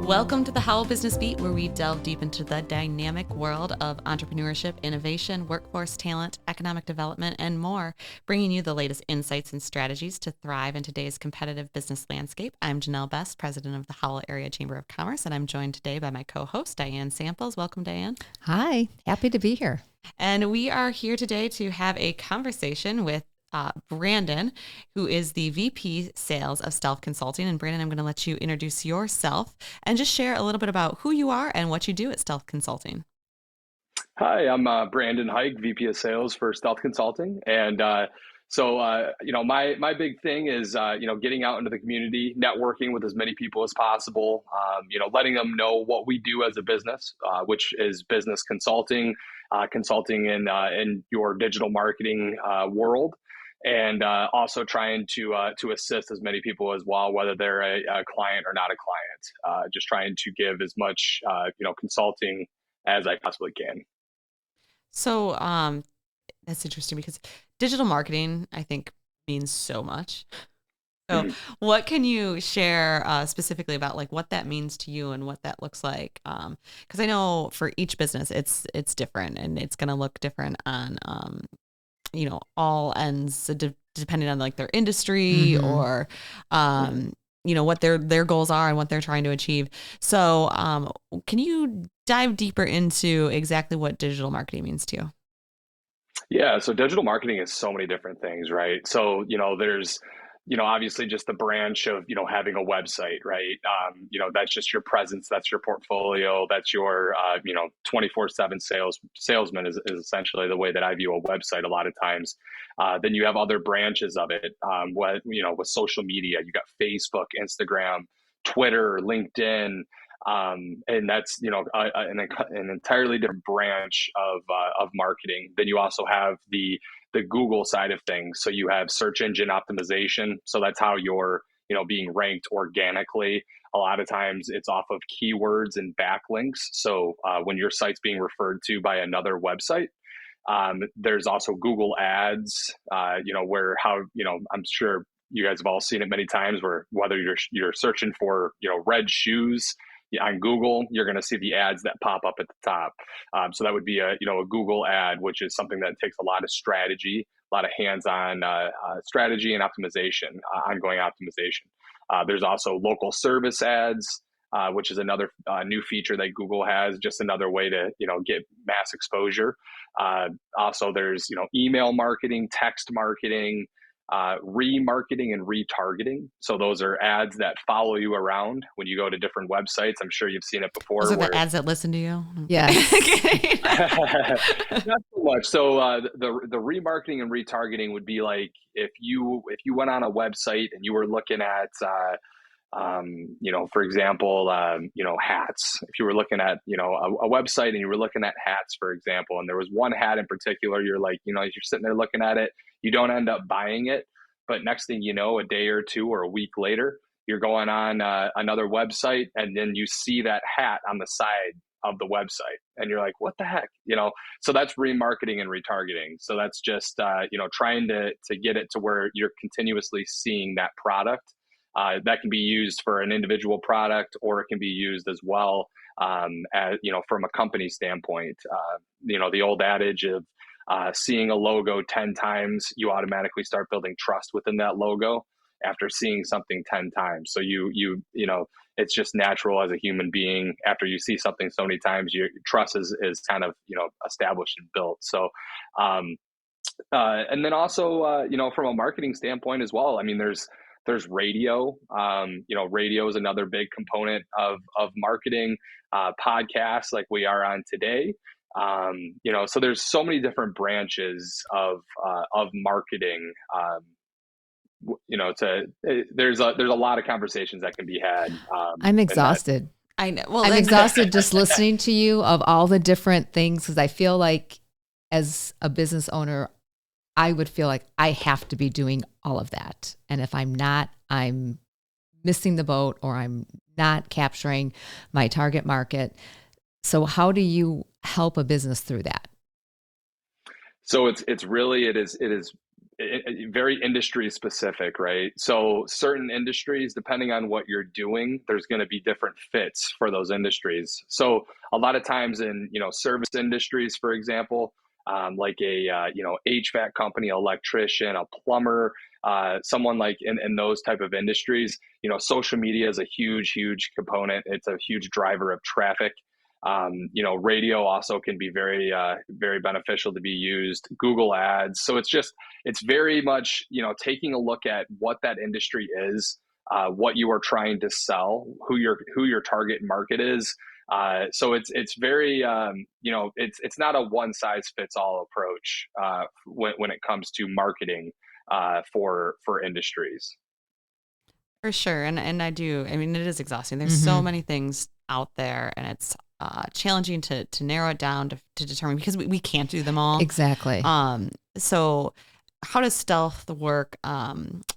Welcome to the Howell Business Beat, where we delve deep into the dynamic world of entrepreneurship, innovation, workforce talent, economic development, and more, bringing you the latest insights and strategies to thrive in today's competitive business landscape. I'm Janelle Best, president of the Howell Area Chamber of Commerce, and I'm joined today by my co-host, Diane Samples. Welcome, Diane. Hi, happy to be here. And we are here today to have a conversation with Brandon, who is the VP Sales of Stealth Consulting. And Brandon, I'm going to let you introduce yourself and just share a little bit about who you are and what you do at Stealth Consulting. Hi, I'm Brandon Heick, VP of Sales for Stealth Consulting. And my big thing is, getting out into the community, networking with as many people as possible, letting them know what we do as a business, which is business consulting, consulting in your digital marketing world. And also trying to assist as many people as well, whether they're a client or not a client, just trying to give as much, consulting as I possibly can. So that's interesting because digital marketing, I think, means so much. So what can you share specifically about like what that means to you and what that looks like? Because I know for each business, it's different and it's going to look different on all ends, depending on like their industry or, what their goals are and what they're trying to achieve. So can you dive deeper into exactly what digital marketing means to you? Yeah, so digital marketing is so many different things, right? So, there's, obviously just the branch of, having a website, right? That's just your presence, that's your portfolio, that's your, 24/7 salesman is essentially the way that I view a website a lot of times. Then you have other branches of it, with social media, you got Facebook, Instagram, Twitter, LinkedIn, and that's an entirely different branch of marketing. Then you also have the Google side of things. So you have search engine optimization. So that's how you're being ranked organically. A lot of times it's off of keywords and backlinks. So when your site's being referred to by another website, there's also Google Ads. I'm sure you guys have all seen it many times, where whether you're searching for red shoes on Google, you're going to see the ads that pop up at the top. So that would be a Google ad, which is something that takes a lot of strategy, a lot of hands-on strategy and optimization, ongoing optimization. There's also local service ads, which is another new feature that Google has, just another way to get mass exposure. Also, there's email marketing, text marketing, remarketing and retargeting. So those are ads that follow you around when you go to different websites. I'm sure you've seen it before. Those are the ads that listen to you? Yeah. Not so much. So the remarketing and retargeting would be like if you went on a website and you were looking at for example, hats. If you were looking at, a website and you were looking at hats, for example, and there was one hat in particular, you're like, you're sitting there looking at it, you don't end up buying it. But next thing you know, a day or two or a week later, you're going on another website and then you see that hat on the side of the website and you're like, what the heck? So that's remarketing and retargeting. So that's just, trying to get it to where you're continuously seeing that product. That can be used for an individual product, or it can be used as well, from a company standpoint. The old adage of seeing a logo 10 times, you automatically start building trust within that logo after seeing something 10 times. So it's just natural as a human being. After you see something so many times, your trust is kind of, established and built. So, and then also, from a marketing standpoint as well, I mean, there's radio. Radio is another big component of marketing. Podcasts like we are on today. So there's so many different branches of marketing. There's a lot of conversations that can be had. I'm exhausted. I know. Well, I'm exhausted just listening to you of all the different things, because I feel like as a business owner, I would feel like I have to be doing all of that. And if I'm not, I'm missing the boat, or I'm not capturing my target market. So how do you help a business through that? So it is very industry specific, right? So certain industries, depending on what you're doing, there's going to be different fits for those industries. So a lot of times in, service industries, for example, like a HVAC company, electrician, a plumber, someone like in those type of industries, social media is a huge component. It's a huge driver of traffic. Radio also can be very beneficial to be used. Google Ads. So it's very much, taking a look at what that industry is, what you are trying to sell, who your target market is. So it's very, it's not a one size fits all approach when it comes to marketing for industries. For sure. And I do. I mean, it is exhausting. There's so Mm-hmm. many things out there, and it's challenging to narrow it down to determine, because we can't do them all. Exactly. So how does Stealth work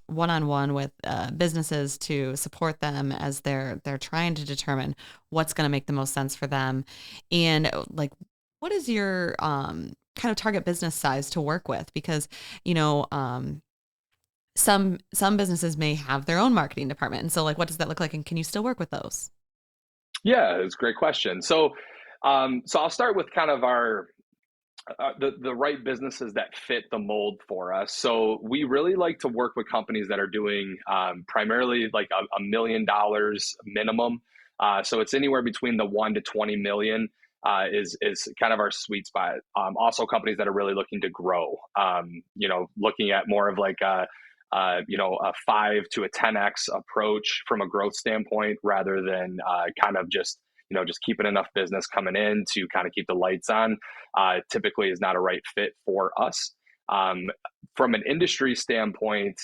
one-on-one with businesses to support them as they're trying to determine what's going to make the most sense for them? And like, what is your kind of target business size to work with? Because, some businesses may have their own marketing department. And so like, what does that look like? And can you still work with those? Yeah, it's a great question. So I'll start with kind of our the right businesses that fit the mold for us. So we really like to work with companies that are doing primarily like $1 million minimum. So it's anywhere between the 1 to 20 million is kind of our sweet spot. Also, companies that are really looking to grow. Looking at more of like a 5 to 10x approach from a growth standpoint, rather than kind of just keeping enough business coming in to kind of keep the lights on, typically is not a right fit for us. Um, from an industry standpoint,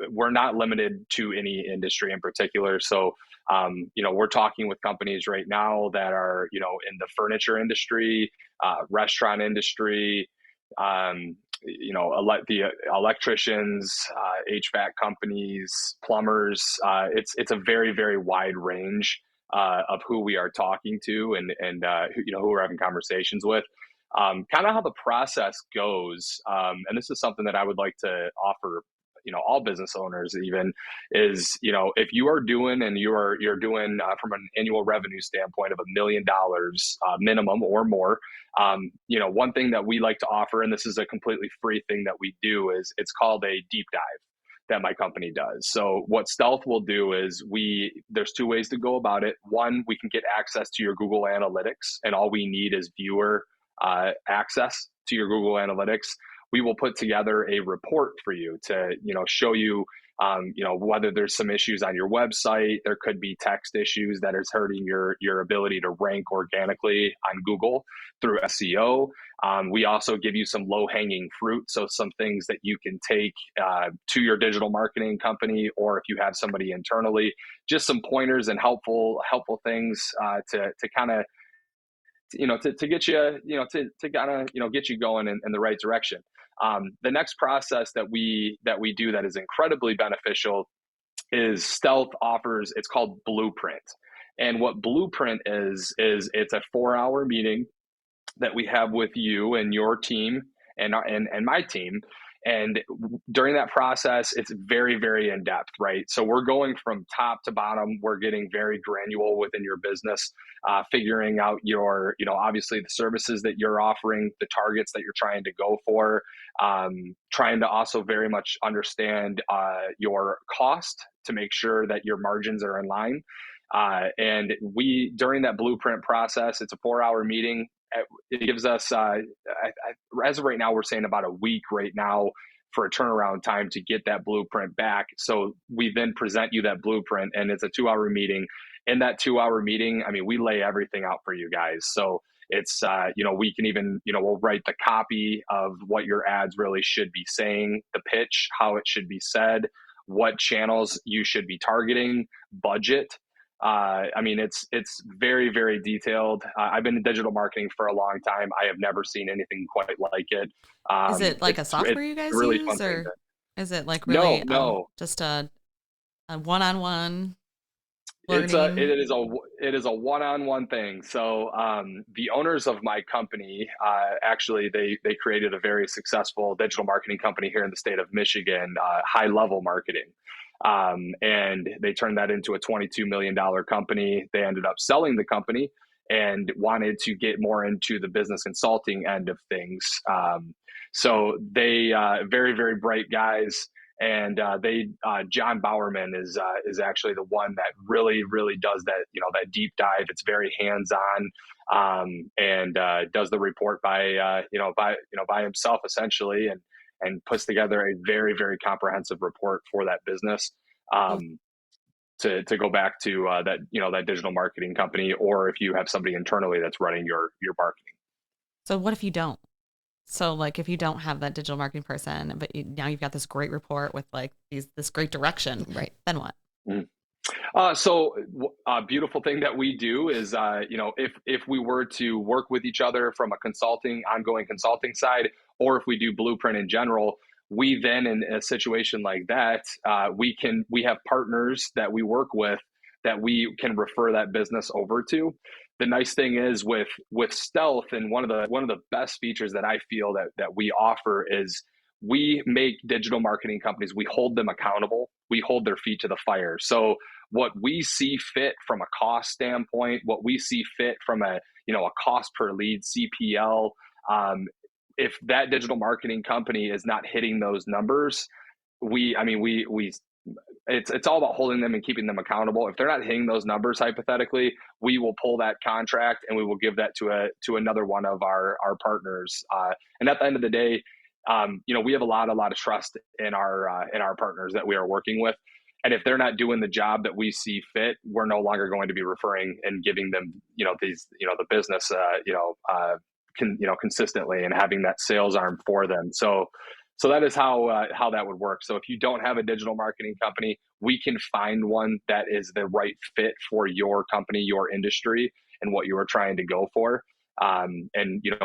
we're not limited to any industry in particular. So, we're talking with companies right now that are, in the furniture industry, restaurant industry, the electricians, HVAC companies, plumbers. It's a very wide range of who we are talking to, and who we're having conversations with. Kind of how the process goes, and this is something that I would like to offer, all business owners even, is, if you are doing and you're doing from an annual revenue standpoint of $1 million minimum or more. One thing that we like to offer, and this is a completely free thing that we do, is it's called a deep dive that my company does. So what Stealth will do is, there's two ways to go about it. One, we can get access to your Google Analytics, and all we need is viewer access to your Google Analytics. We will put together a report for you to, show you, whether there's some issues on your website. There could be text issues that is hurting your ability to rank organically on Google through SEO. We also give you some low hanging fruit. So some things that you can take to your digital marketing company, or if you have somebody internally, just some pointers and helpful things to kind of, to get you, to kind of, get you going in the right direction. The next process that we do that is incredibly beneficial is Stealth offers, it's called Blueprint. And what Blueprint is it's a 4-hour meeting that we have with you and your team and my team. And during that process, it's very in depth, right? So we're going from top to bottom. We're getting very granular within your business, figuring out your, obviously the services that you're offering, the targets that you're trying to go for, trying to also very much understand your cost to make sure that your margins are in line. And during that Blueprint process, it's a 4-hour meeting. It gives us, as of right now, we're saying about a week right now for a turnaround time to get that blueprint back. So we then present you that blueprint, and it's a 2-hour meeting. In that 2-hour meeting, I mean, we lay everything out for you guys. So it's, we can even, we'll write the copy of what your ads really should be saying, the pitch, how it should be said, what channels you should be targeting, budget. I mean, it's very detailed. I've been in digital marketing for a long time. I have never seen anything quite like it. Is it like a software you It's guys a really fun use, thing. or is it like No, really no. just a one-on-one? learning? it is a one-on-one thing. So the owners of my company actually they created a very successful digital marketing company here in the state of Michigan, High Level Marketing, and they turned that into a $22 million company. They ended up selling the company and wanted to get more into the business consulting end of things. So they very very bright guys, and they John Bowerman is actually the one that really does that, that deep dive. It's very hands on, and does the report by himself essentially, and puts together a very very comprehensive report for that business. So, Um, to go back to that digital marketing company, or if you have somebody internally that's running your marketing. so what if you don't? So like if you don't have that digital marketing person, but now you've got this great report with like this great direction, Right. then what? Mhm. So a beautiful thing that we do is, if we were to work with each other from a ongoing consulting side, or if we do Blueprint in general, we then in a situation like that, we have partners that we work with that we can refer that business over to. The nice thing is with Stealth, and one of the best features that I feel that we offer is we make digital marketing companies, we hold them accountable, we hold their feet to the fire. So what we see fit from a cost standpoint, what we see fit from a cost per lead CPL, if that digital marketing company is not hitting those numbers, we it's all about holding them and keeping them accountable. If they're not hitting those numbers, hypothetically, we will pull that contract and we will give that to another one of our partners. And at the end of the day, we have a lot of trust in our partners that we are working with. And if they're not doing the job that we see fit, we're no longer going to be referring and giving them, the business, consistently, and having that sales arm for them. So that is how that would work. So if you don't have a digital marketing company, we can find one that is the right fit for your company, your industry, and what you are trying to go for. And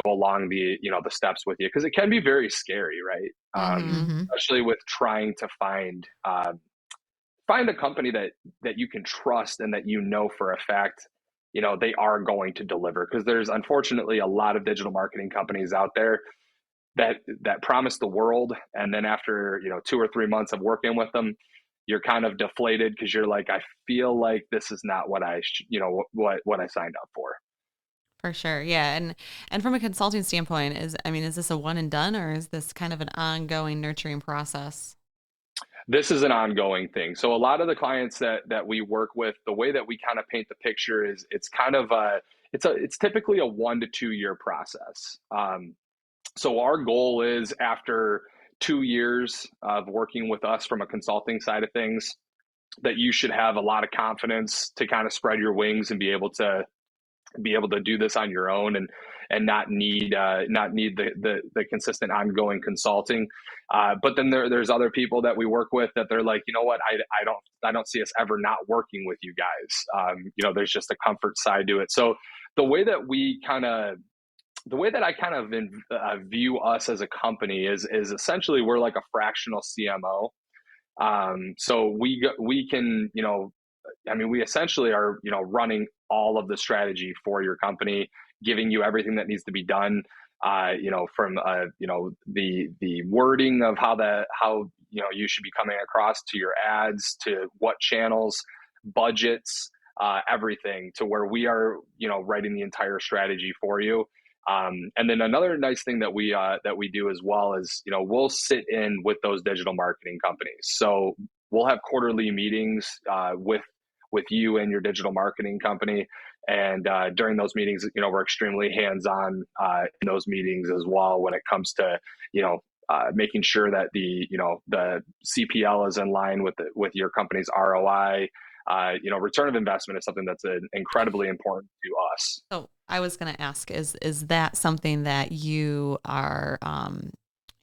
along the steps with you, because it can be very scary, right? Mm-hmm. Mm-hmm. Especially with trying to find a company that you can trust, and that for a fact they are going to deliver, because there's unfortunately a lot of digital marketing companies out there that promise the world, and then after 2 or 3 months of working with them, you're kind of deflated, because you're like, I feel like this is not what what I signed up for. For sure. Yeah. And from a consulting standpoint, is this a one and done, or is this kind of an ongoing nurturing process? This is an ongoing thing. So a lot of the clients that we work with, the way that we kind of paint the picture is it's kind of it's typically a 1 to 2 year process. So our goal is, after 2 years of working with us from a consulting side of things, that you should have a lot of confidence to kind of spread your wings and be able to do this on your own, and not need the consistent ongoing consulting. But then there's other people that we work with that they're like, you know what, I don't see us ever not working with you guys. There's just a comfort side to it. So the way that I kind of view us as a company is essentially we're like a fractional CMO. So we can, we essentially are, running all of the strategy for your company, giving you everything that needs to be done. From the wording of how you should be coming across to your ads, to what channels, budgets, everything, to where we are, writing the entire strategy for you. And then another nice thing that we do as well is, we'll sit in with those digital marketing companies. So we'll have quarterly meetings with you and your digital marketing company, and during those meetings, we're extremely hands-on in those meetings as well, when it comes to making sure that the CPL is in line with your company's ROI. Return of investment is something that's incredibly important to us. So I was going to ask, is that something that you are,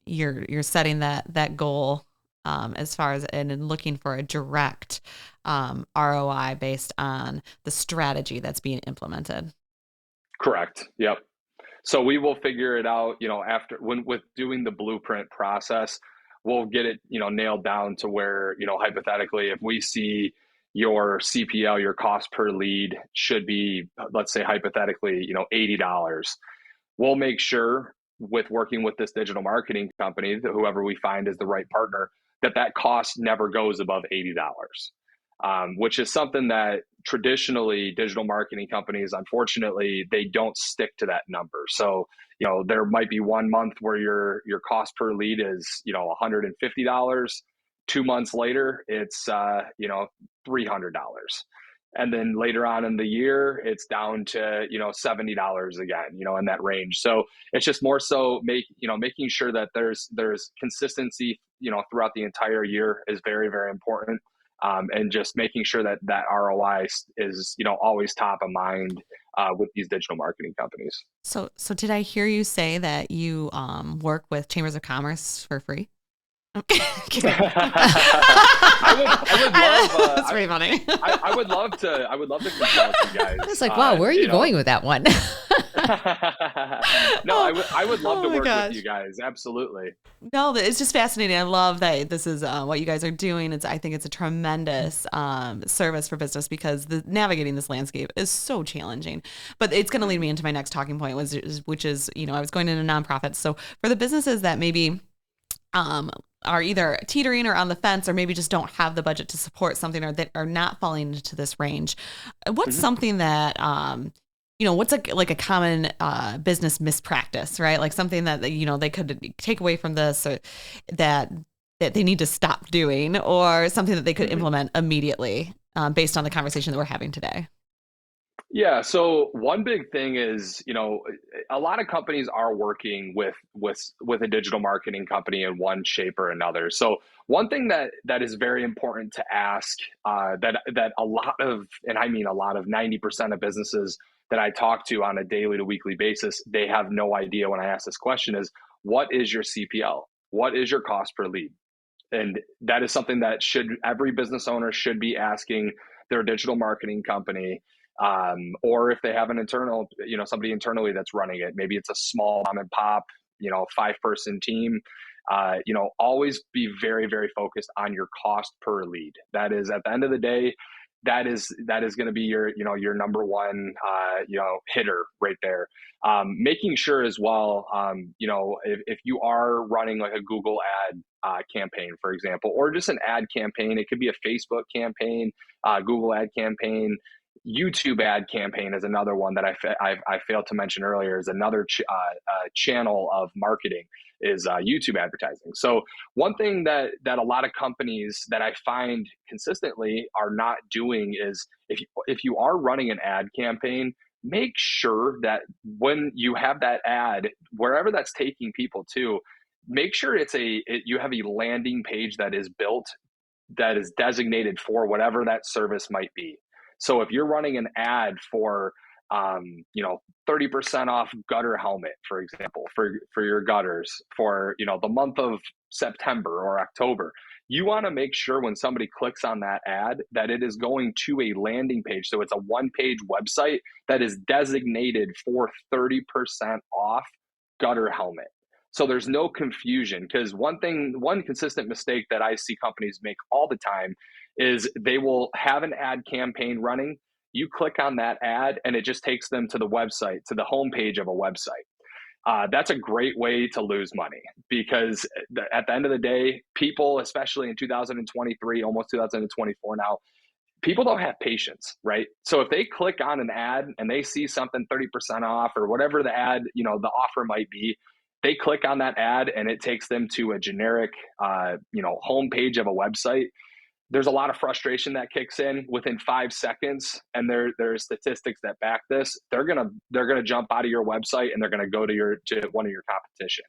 you're setting that goal, as far as, and looking for a direct, ROI based on the strategy that's being implemented? Correct. Yep. So we will figure it out, after, with doing the blueprint process, we'll get it, nailed down to where, hypothetically, if we see, your CPL, your cost per lead should be, let's say hypothetically, $80. We'll make sure with working with this digital marketing company, whoever we find is the right partner, that cost never goes above $80. Which is something that traditionally digital marketing companies, unfortunately, they don't stick to that number. So, there might be 1 month where your cost per lead is, $150. 2 months later, it's, $300. And then later on in the year, it's down to, $70 again, in that range. So it's just more so making sure that there's consistency, throughout the entire year is very, very important. And just making sure that ROI is, always top of mind with these digital marketing companies. So did I hear you say that you work with chambers of commerce for free? Kidding. I would love. That's pretty funny. I would love to. I would love to consult you guys. I was like, wow, where are you going with that one? No, I would love to work with you guys. Absolutely. No, it's just fascinating. I love that this is what you guys are doing. I think it's a tremendous service for business because navigating this landscape is so challenging. But it's going to lead me into my next talking point, which is I was going into nonprofits. So for the businesses that maybe are either teetering or on the fence, or maybe just don't have the budget to support something, or that are not falling into this range, what's something that what's like a common business mispractice, right? Like something that they could take away from this, or that they need to stop doing, or something that they could implement immediately based on the conversation that we're having today. Yeah. So one big thing is, a lot of companies are working with a digital marketing company in one shape or another. So one thing that is very important to ask, that a lot of, and I mean a lot of, 90% of businesses that I talk to on a daily to weekly basis, they have no idea when I ask this question is, what is your CPL? What is your cost per lead? And that is something that every business owner should be asking their digital marketing company. Or if they have an internal, somebody internally that's running it, maybe it's a small mom and pop, 5-person team, always be very, very focused on your cost per lead. That is, at the end of the day, that is going to be your number one, hitter right there. Making sure as well, if you are running like a Google ad campaign, for example, or just an ad campaign, it could be a Facebook campaign, Google ad campaign. YouTube ad campaign is another one that I failed to mention earlier, is another channel of marketing is YouTube advertising. So one thing that a lot of companies that I find consistently are not doing is, if you are running an ad campaign, make sure that when you have that ad, wherever that's taking people to, make sure you have a landing page that is built, that is designated for whatever that service might be. So if you're running an ad for, 30% off gutter helmet, for example, for your gutters for, the month of September or October, you want to make sure when somebody clicks on that ad that it is going to a landing page. So it's a one-page website that is designated for 30% off gutter helmet. So there's no confusion, because one consistent mistake that I see companies make all the time is they will have an ad campaign running. You click on that ad and it just takes them to the website, to the homepage of a website. That's a great way to lose money, because at the end of the day, people, especially in 2023, almost 2024 now, people don't have patience, right? So if they click on an ad and they see something 30% off or whatever the ad, the offer might be, they click on that ad and it takes them to a generic, homepage of a website. There's a lot of frustration that kicks in within 5 seconds, and there are statistics that back this. They're gonna jump out of your website and they're gonna go to one of your competition.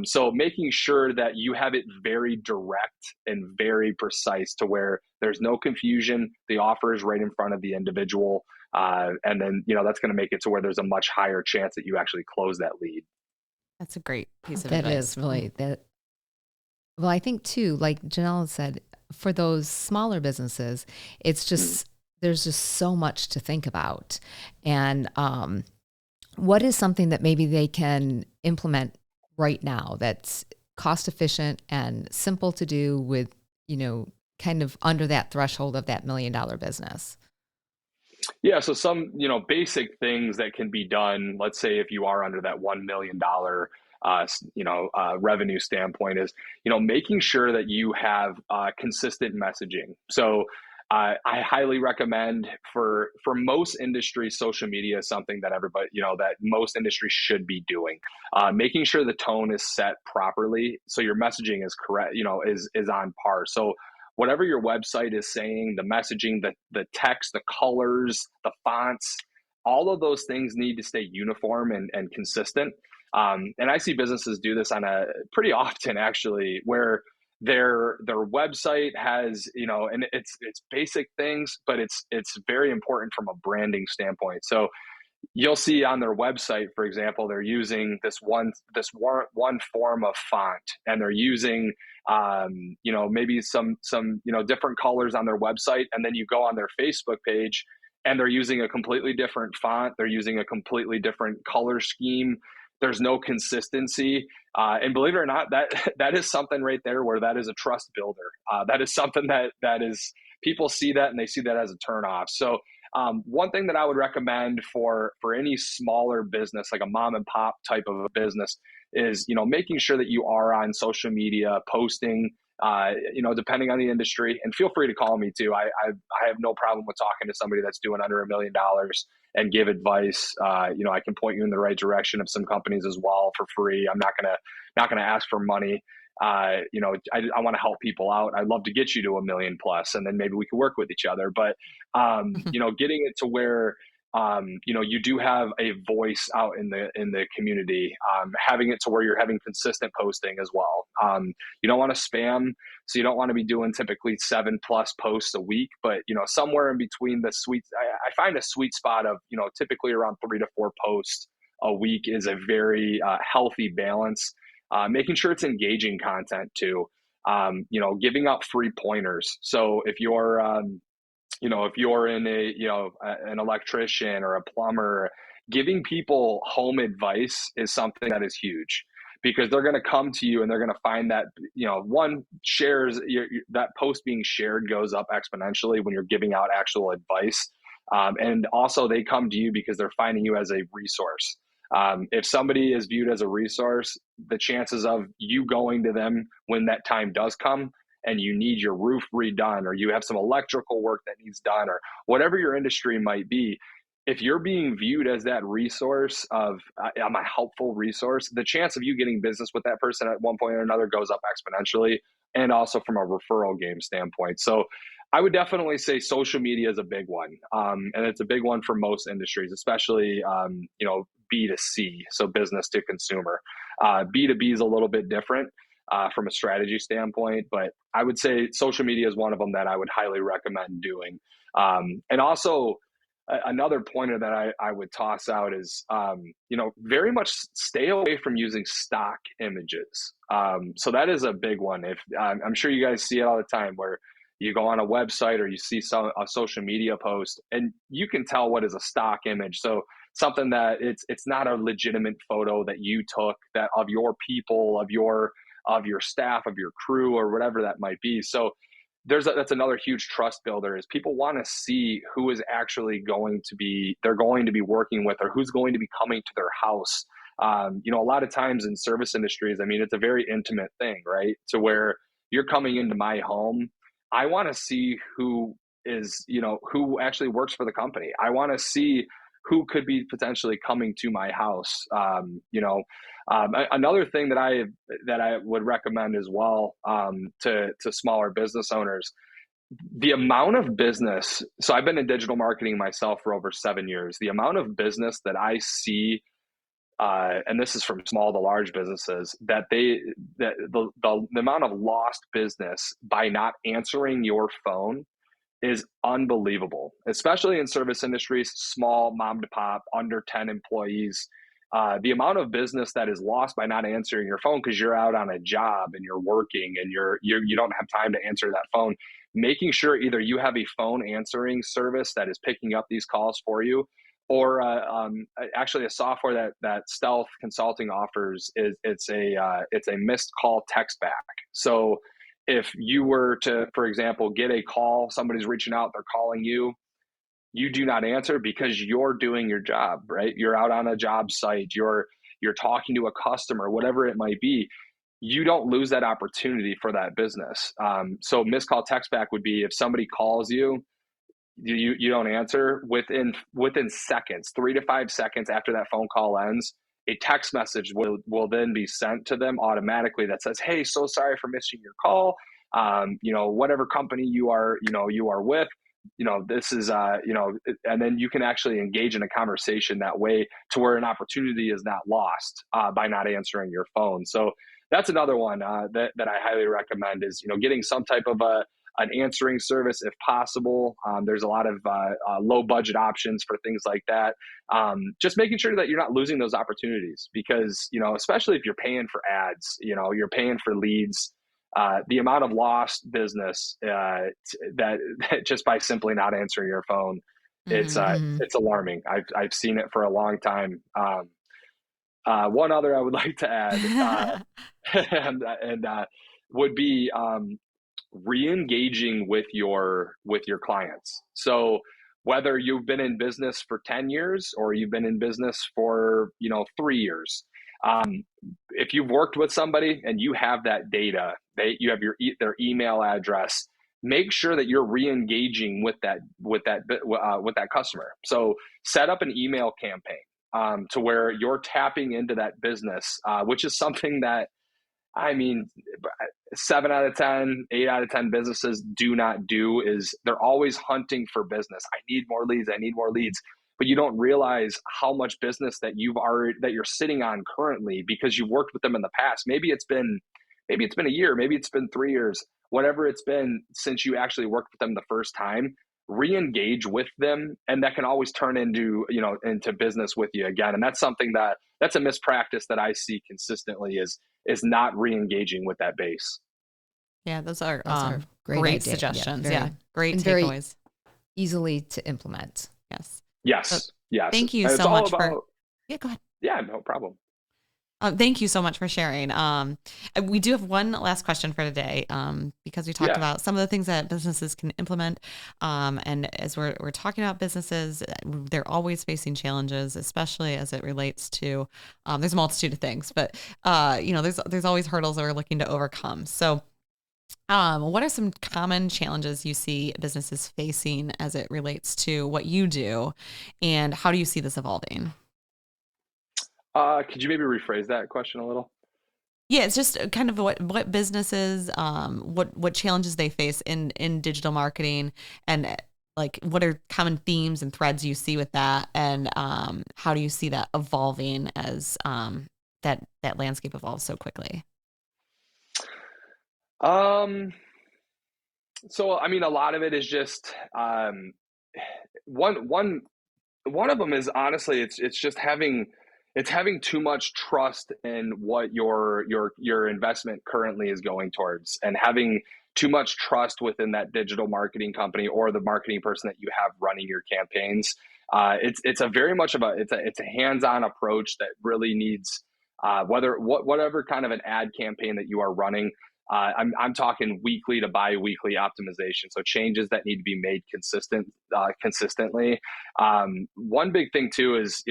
So making sure that you have it very direct and very precise to where there's no confusion, the offer is right in front of the individual, and then that's going to make it to where there's a much higher chance that you actually close that lead. That's a great piece of That advice. is really that. Well, I think too, like Janelle said, for those smaller businesses, it's just there's just so much to think about, and what is something that maybe they can implement right now that's cost efficient and simple to do with kind of under that threshold of that $1 million business? Yeah, so some, basic things that can be done, let's say if you are under that $1 million revenue standpoint is, making sure that you have consistent messaging. So I highly recommend for most industries, social media is something that everybody, that most industries should be doing. Making sure the tone is set properly so your messaging is correct, is on par. So whatever your website is saying, the messaging, the text, the colors, the fonts, all of those things need to stay uniform and consistent. And I see businesses do this on a pretty often actually, where their website has, and it's basic things, but it's very important from a branding standpoint. So you'll see on their website, for example, they're using this one form of font, and they're using maybe some different colors on their website, and then you go on their Facebook page and they're using a completely different font, they're using a completely different color scheme. There's no consistency, and believe it or not, that is something right there where that is a trust builder. That is something that is, people see that and they see that as a turnoff. So one thing that I would recommend for any smaller business, like a mom and pop type of a business, is making sure that you are on social media, posting. Depending on the industry, and feel free to call me too. I have no problem with talking to somebody that's doing under $1 million and give advice. I can point you in the right direction of some companies as well for free. I'm not gonna ask for money. I want to help people out. I'd love to get you to 1 million plus, and then maybe we could work with each other. But getting it to where you do have a voice out in the community, having it to where you're having consistent posting as well. You don't want to spam, so you don't want to be doing typically 7+ posts a week, but somewhere in between the sweet. I find a sweet spot of typically around 3 to 4 posts a week is a very healthy balance. Making sure it's engaging content too. Giving out free pointers. So if you're if you're in an electrician or a plumber, giving people home advice is something that is huge, because they're going to come to you and they're going to find that one shares that post being shared goes up exponentially when you're giving out actual advice, and also they come to you because they're finding you as a resource. If somebody is viewed as a resource, the chances of you going to them when that time does come and you need your roof redone, or you have some electrical work that needs done, or whatever your industry might be, if you're being viewed as that resource of I'm a helpful resource, the chance of you getting business with that person at one point or another goes up exponentially, and also from a referral game standpoint. So I would definitely say social media is a big one, and it's a big one for most industries, especially B2C, so business to consumer. B2B is a little bit different from a strategy standpoint, but I would say social media is one of them that I would highly recommend doing. And also, another pointer that I would toss out is, very much stay away from using stock images. So that is a big one. If I'm sure you guys see it all the time, where you go on a website or you see a social media post and you can tell what is a stock image. So something that it's not a legitimate photo that you took, that of your people, of your staff, of your crew, or whatever that might be. So that's another huge trust builder, is people want to see who is actually they're going to be working with, or who's going to be coming to their house. A lot of times in service industries, it's a very intimate thing, right? To where you're coming into my home, I want to see who who actually works for the company. I want to see who could be potentially coming to my house. Another thing that I would recommend as well, to smaller business owners, the amount of business. So I've been in digital marketing myself for over 7 years. The amount of business that I see, and this is from small to large businesses, that the amount of lost business by not answering your phone is unbelievable, especially in service industries, small mom to pop, under 10 employees. The amount of business that is lost by not answering your phone because you're out on a job and you're working and you don't have time to answer that phone. Making sure either you have a phone answering service that is picking up these calls for you, or actually a software that Stealth Consulting offers, it's a missed call text back. So if you were to, for example, get a call, somebody's reaching out, they're calling you, you do not answer because you're doing your job, right? You're out on a job site, you're talking to a customer, whatever it might be. You don't lose that opportunity for that business. So missed call text back would be if somebody calls you, you don't answer within seconds, 3 to 5 seconds after that phone call ends, a text message will then be sent to them automatically that says, "Hey, so sorry for missing your call. Whatever company you are with, this is and then you can actually engage in a conversation that way to where an opportunity is not lost by not answering your phone. So that's another one that I highly recommend is getting some type of an answering service if possible. There's a lot of low budget options for things like that. Just making sure that you're not losing those opportunities because, especially if you're paying for ads, you're paying for leads, the amount of lost business that just by simply not answering your phone, it's Mm-hmm. it's alarming. I've seen it for a long time. One other I would like to add, and would be re-engaging with your clients. So whether you've been in business for 10 years or you've been in business for 3 years, um, if you've worked with somebody and you have that data, you have their email address, make sure that you're re-engaging with that customer. So set up an email campaign to where you're tapping into that business, which is something that, I mean, 7 out of 10, 8 out of 10 businesses do not do. Is they're always hunting for business. I need more leads. I need more leads. But you don't realize how much business that you're sitting on currently because you've worked with them in the past. Maybe it's been a year, maybe it's been 3 years, whatever it's been since you actually worked with them the first time. Re-engage with them, and that can always turn into business with you again. And that's something that's a mispractice that I see consistently is not re-engaging with that base. Yeah, those are Those are great great idea. suggestions. Yeah, Yeah, great and very takeaways. easily to implement. Yes. So Yes. thank you And it's so all much for. about, Yeah, go ahead. yeah, no problem. Thank you so much for sharing. We do have one last question for today, because we talked Yeah. about some of the things that businesses can implement. And as we're talking about businesses, they're always facing challenges, especially as it relates to, there's a multitude of things, but, there's always hurdles that we're looking to overcome. So, what are some common challenges you see businesses facing as it relates to what you do, and how do you see this evolving? Could you maybe rephrase that question a little? Yeah, it's just kind of what businesses, what challenges they face in digital marketing, and like what are common themes and threads you see with that, and how do you see that evolving as that landscape evolves so quickly? Um, so I mean, a lot of it is just one one one of them is honestly it's just having too much trust in what your investment currently is going towards, and having too much trust within that digital marketing company or the marketing person that you have running your campaigns. It's a very much of a hands-on approach that really needs whatever kind of an ad campaign that you are running. I'm talking weekly to bi-weekly optimization, so changes that need to be made consistently. One big thing too is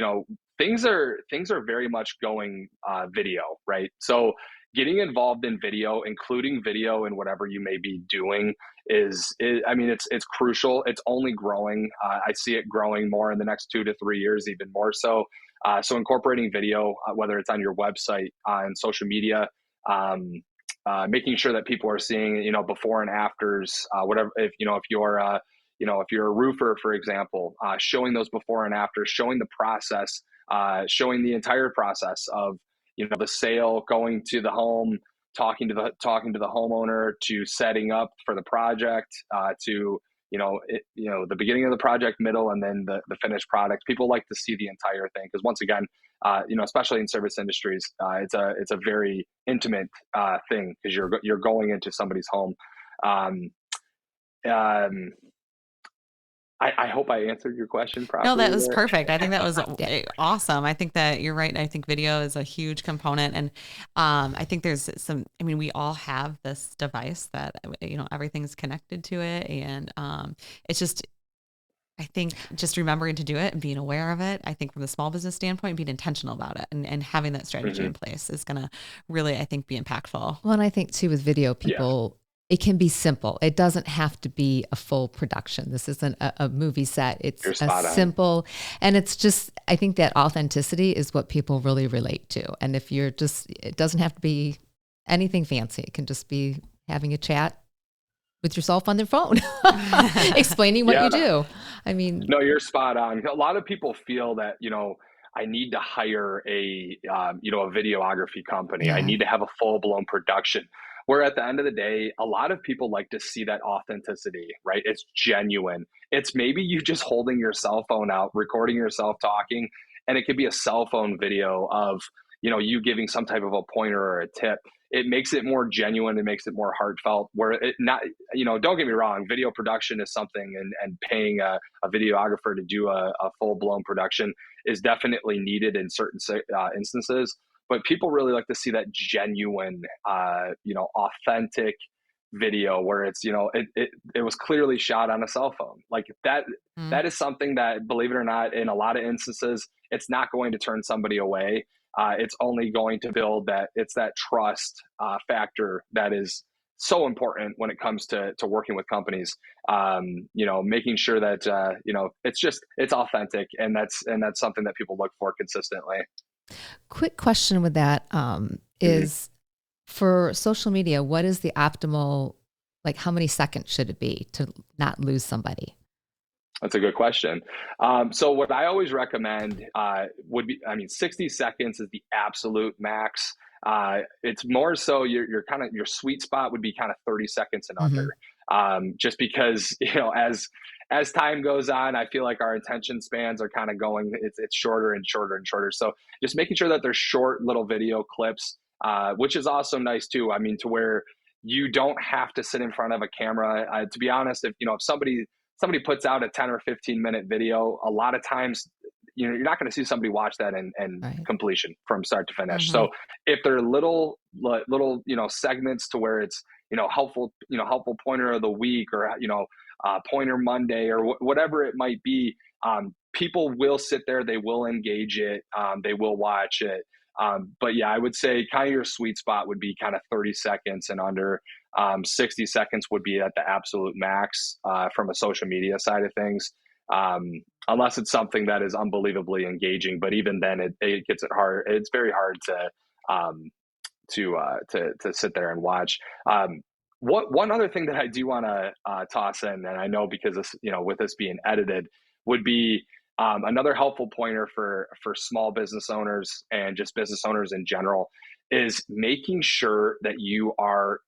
things are very much going video, right? So getting involved in video, including video in whatever you may be doing, I mean, it's crucial. It's only growing. I see it growing more in the next 2 to 3 years, even more so. So incorporating video, whether it's on your website, and social media, um, making sure that people are seeing before and afters, whatever. If you're a roofer, for example, showing those before and afters, showing the process, showing the entire process of the sale, going to the home, talking to the homeowner, to setting up for the project, to the beginning of the project, middle, and then the finished product. People like to see the entire thing because, once again, especially in service industries, it's a very intimate thing because you're going into somebody's home. Um, um, I hope I answered your question No, that properly was there. perfect. I think that was Yeah. awesome. I think that you're right. I think video is a huge component. And I think there's some, I mean, we all have this device that, everything's connected to it. And it's just, I think just remembering to do it and being aware of it, I think from the small business standpoint, being intentional about it and having that strategy Hmm. in place is going to really, I think, be impactful. Well, and I think too with video, Yeah, people, it can be simple. It doesn't have to be a full production. This isn't a movie set. It's you're a spot on. simple, and it's just, I think that authenticity is what people really relate to. And if you're just, it doesn't have to be anything fancy. It can just be having a chat with yourself on their phone, explaining what you Yeah. do. I mean, No, you're spot on. A lot of people feel that, I need to hire a videography company. I yeah. need to have a full blown production. Where at the end of the day, a lot of people like to see that authenticity, right? It's genuine. It's maybe you just holding your cell phone out, recording yourself talking, and it could be a cell phone video of, you giving some type of a pointer or a tip. It makes it more genuine. It makes it more heartfelt. Where it not, don't get me wrong, video production is something, and paying a videographer to do a full blown production is definitely needed in certain instances. But people really like to see that genuine, authentic video where it's, it was clearly shot on a cell phone. Like that, Mm. that is something that, believe it or not, in a lot of instances, it's not going to turn somebody away. It's only going to build that trust factor that is so important when it comes to working with companies. Making sure that it's authentic, and that's something that people look for consistently. Quick question with that Mhm. is for social media, what is the optimal, like how many seconds should it be to not lose somebody? That's a good question. So what I always recommend would be, I mean, 60 seconds is the absolute max. It's more so your kind of your sweet spot would be kind of 30 seconds and Hmm. under. Just because, as time goes on, I feel like our attention spans are kind of going, it's shorter and shorter and shorter. So just making sure that there's short little video clips, which is also nice too. I mean, to where you don't have to sit in front of a camera. To be honest, if somebody puts out a 10 or 15-minute video, a lot of times, you're not going to see somebody watch that and Right. completion from start to finish. Hmm. So if they're little segments to where it's, helpful pointer of the week, or pointer Monday, or whatever it might be, people will sit there, they will engage it, they will watch it. But yeah, I would say kind of your sweet spot would be kind of 30 seconds and under. 60 seconds would be at the absolute max from a social media side of things, unless it's something that is unbelievably engaging. But even then, it gets it hard. It's very hard um, to sit there and watch. What one other thing that I do want to toss in, and I know because this, with this being edited, would be another helpful pointer for small business owners and just business owners in general, is making sure that you are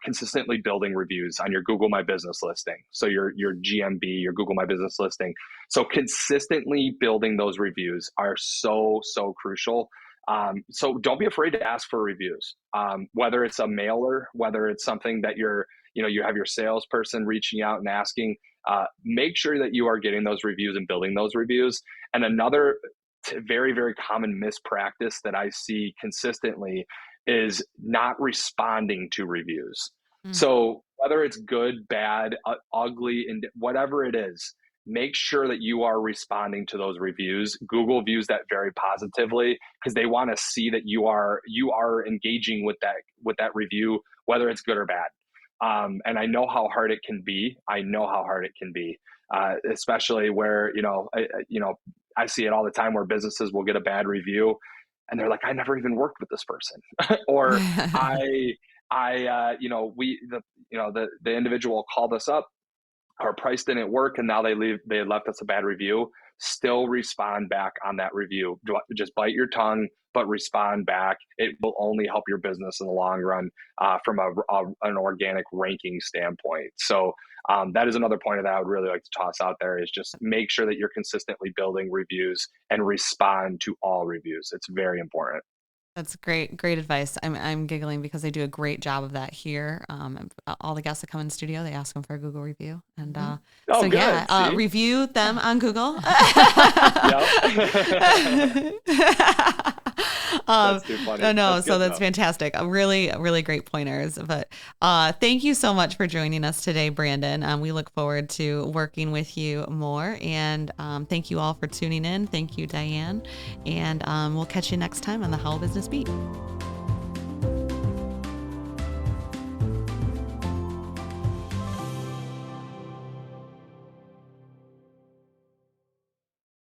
consistently building reviews on your Google My Business listing. So your GMB, your Google My Business listing. So consistently building those reviews are so crucial. So don't be afraid to ask for reviews, whether it's a mailer, whether it's something that you have your salesperson reaching out and asking. Make sure that you are getting those reviews and building those reviews. And another very, very common mispractice that I see consistently is not responding to reviews. Mm. So whether it's good, bad, ugly, and whatever it is, make sure that you are responding to those reviews. Google views that very positively because they want to see that you are engaging with that review, whether it's good or bad. And I know how hard it can be. I know how hard it can be, especially where I see it all the time where businesses will get a bad review, and they're like, I never even worked with this person, or the individual called us up, our price didn't work, and now they left us a bad review. Still respond back on that review. Just bite your tongue, but respond back. It will only help your business in the long run, from an organic ranking standpoint. So that is another point that I would really like to toss out there, is just make sure that you're consistently building reviews and respond to all reviews. It's very important. That's great advice. I'm giggling because they do a great job of that here. All the guests that come in the studio, they ask them for a Google review, and Oh, so good. yeah, See? review them on Google. That's too funny. No, so that's enough. fantastic. Really great pointers. But thank you so much for joining us today, Brandon. We look forward to working with you more. And thank you all for tuning in. Thank you, Diane. And we'll catch you next time on the How Business Beat.